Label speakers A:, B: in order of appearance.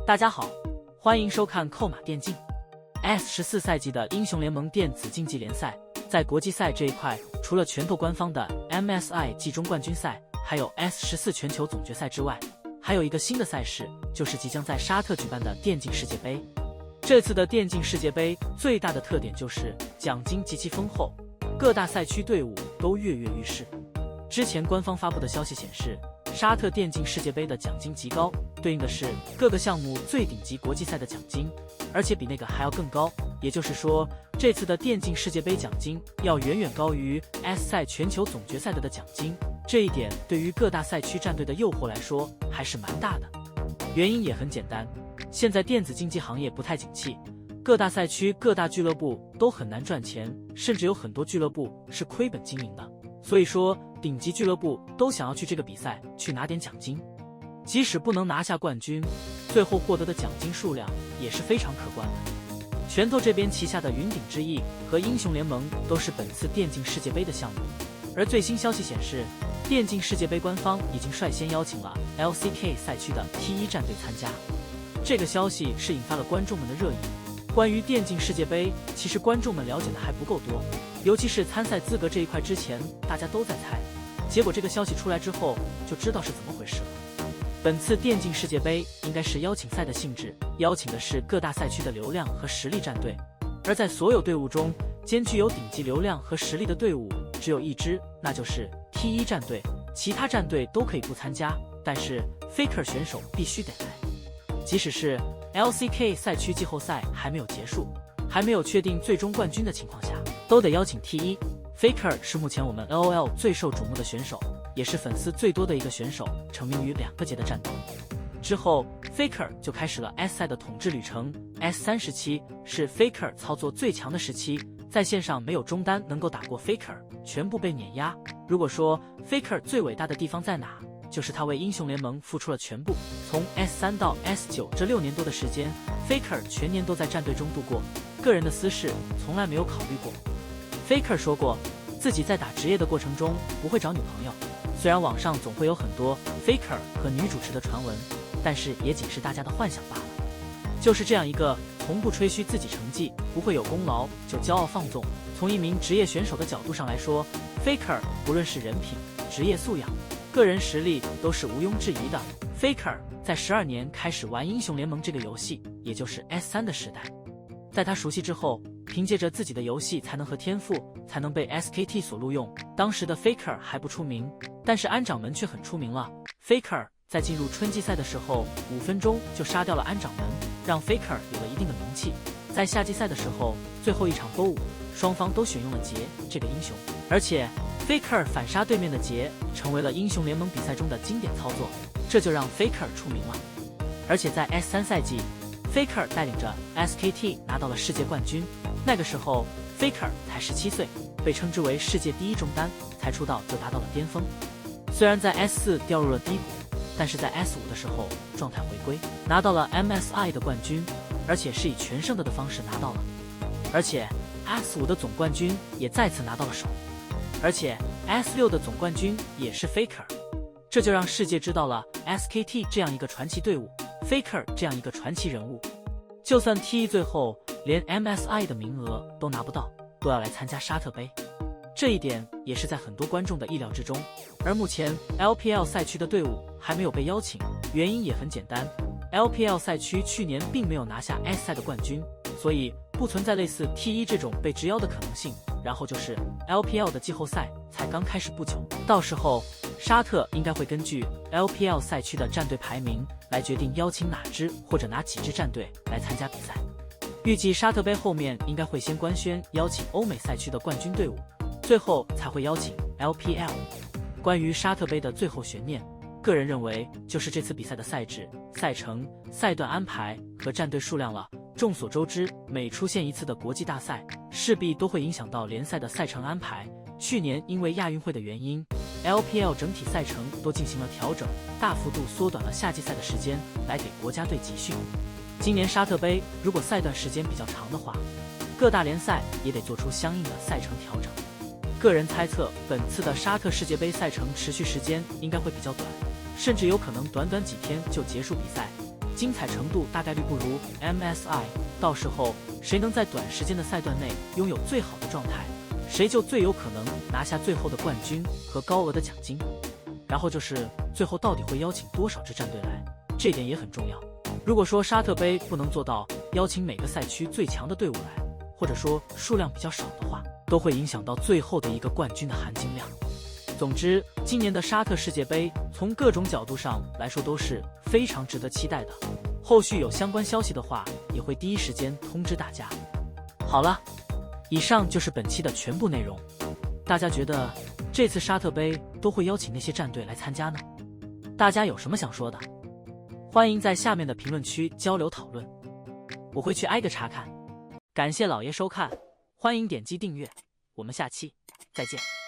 A: 大家好，欢迎收看扣码电竞。S14赛季的英雄联盟电子竞技联赛，在国际赛这一块，除了拳头官方的 MSI 季中冠军赛，还有 S14全球总决赛之外，还有一个新的赛事，就是即将在沙特举办的电竞世界杯。这次的电竞世界杯最大的特点就是奖金极其丰厚，各大赛区队伍都跃跃欲试。之前官方发布的消息显示，沙特电竞世界杯的奖金极高，对应的是各个项目最顶级国际赛的奖金，而且比那个还要更高。也就是说，这次的电竞世界杯奖金要远远高于 S 赛全球总决赛的奖金，这一点对于各大赛区战队的诱惑来说还是蛮大的。原因也很简单，现在电子竞技行业不太景气，各大赛区各大俱乐部都很难赚钱，甚至有很多俱乐部是亏本经营的。所以说，顶级俱乐部都想要去这个比赛去拿点奖金，即使不能拿下冠军，最后获得的奖金数量也是非常可观的。拳头这边旗下的云顶之弈和英雄联盟都是本次电竞世界杯的项目，而最新消息显示，电竞世界杯官方已经率先邀请了 LCK 赛区的 T1 战队参加。这个消息是引发了观众们的热议。关于电竞世界杯，其实观众们了解的还不够多，尤其是参赛资格这一块，之前大家都在猜，结果这个消息出来之后，就知道是怎么回事了。本次电竞世界杯应该是邀请赛的性质，邀请的是各大赛区的流量和实力战队，而在所有队伍中，兼具有顶级流量和实力的队伍只有一支，那就是 T1 战队，其他战队都可以不参加，但是 Faker 选手必须得来。即使是 LCK 赛区季后赛还没有结束，还没有确定最终冠军的情况下，都得邀请 T1。 Faker 是目前我们 LOL 最受瞩目的选手，也是粉丝最多的一个选手，成名于2个节的战斗。之后 Faker 就开始了 S 赛的统治旅程。 S3 时期是 Faker 操作最强的时期，在线上没有中单能够打过 Faker， 全部被碾压。如果说 Faker 最伟大的地方在哪，就是他为英雄联盟付出了全部。从 S3 到 S9 这6年多的时间， Faker 全年都在战队中度过，个人的私事从来没有考虑过。 Faker 说过，自己在打职业的过程中不会找女朋友，虽然网上总会有很多 Faker 和女主持的传闻，但是也仅是大家的幻想罢了。就是这样一个从不吹嘘自己成绩，不会有功劳就骄傲放纵，从一名职业选手的角度上来说， Faker 不论是人品、职业素养、个人实力都是毋庸置疑的。 Faker 在12年开始玩英雄联盟这个游戏，也就是 S3 的时代。在他熟悉之后，凭借着自己的游戏才能和天赋，才能被 SKT 所录用。当时的 Faker 还不出名，但是安掌门却很出名了。 Faker 在进入春季赛的时候，5分钟就杀掉了安掌门，让 Faker 有了一定的名气。在夏季赛的时候，最后一场 BO5，双方都选用了杰这个英雄，而且 Faker 反杀对面的杰，成为了英雄联盟比赛中的经典操作，这就让 Faker 出名了。而且在 S3 赛季， Faker 带领着 SKT 拿到了世界冠军，那个时候 Faker 才17岁，被称之为世界第一中单，才出道就达到了巅峰。虽然在 S4 掉入了低谷，但是在 S5 的时候状态回归，拿到了 MSI 的冠军，而且是以全胜的方式拿到了，而且 S5 的总冠军也再次拿到了手，而且 S6 的总冠军也是 Faker， 这就让世界知道了 SKT 这样一个传奇队伍， Faker 这样一个传奇人物。就算 T1 最后连 MSI 的名额都拿不到，都要来参加沙特杯，这一点也是在很多观众的意料之中。而目前 LPL 赛区的队伍还没有被邀请，原因也很简单， LPL 赛区去年并没有拿下 S 赛的冠军，所以不存在类似 T1 这种被直邀的可能性。然后就是 LPL 的季后赛才刚开始不久，到时候沙特应该会根据 LPL 赛区的战队排名来决定邀请哪支或者哪几支战队来参加比赛。预计沙特杯后面应该会先官宣邀请欧美赛区的冠军队伍，最后才会邀请 LPL。 关于沙特杯的最后悬念，个人认为就是这次比赛的赛制、赛程、赛段安排和战队数量了。众所周知，每出现一次的国际大赛，势必都会影响到联赛的赛程安排。去年因为亚运会的原因， LPL 整体赛程都进行了调整，大幅度缩短了夏季赛的时间，来给国家队集训。今年沙特杯如果赛段时间比较长的话，各大联赛也得做出相应的赛程调整。个人猜测，本次的沙特世界杯赛程持续时间应该会比较短，甚至有可能短短几天就结束比赛，精彩程度大概率不如 MSI。到时候谁能在短时间的赛段内拥有最好的状态，谁就最有可能拿下最后的冠军和高额的奖金。然后就是最后到底会邀请多少支战队来，这点也很重要。如果说沙特杯不能做到邀请每个赛区最强的队伍来，或者说数量比较少的话，都会影响到最后的一个冠军的含金量。总之，今年的沙特世界杯从各种角度上来说都是非常值得期待的。后续有相关消息的话，也会第一时间通知大家。好了，以上就是本期的全部内容。大家觉得这次沙特杯都会邀请那些战队来参加呢？大家有什么想说的？欢迎在下面的评论区交流讨论，我会去挨个查看。感谢老爷收看，欢迎点击订阅，我们下期再见。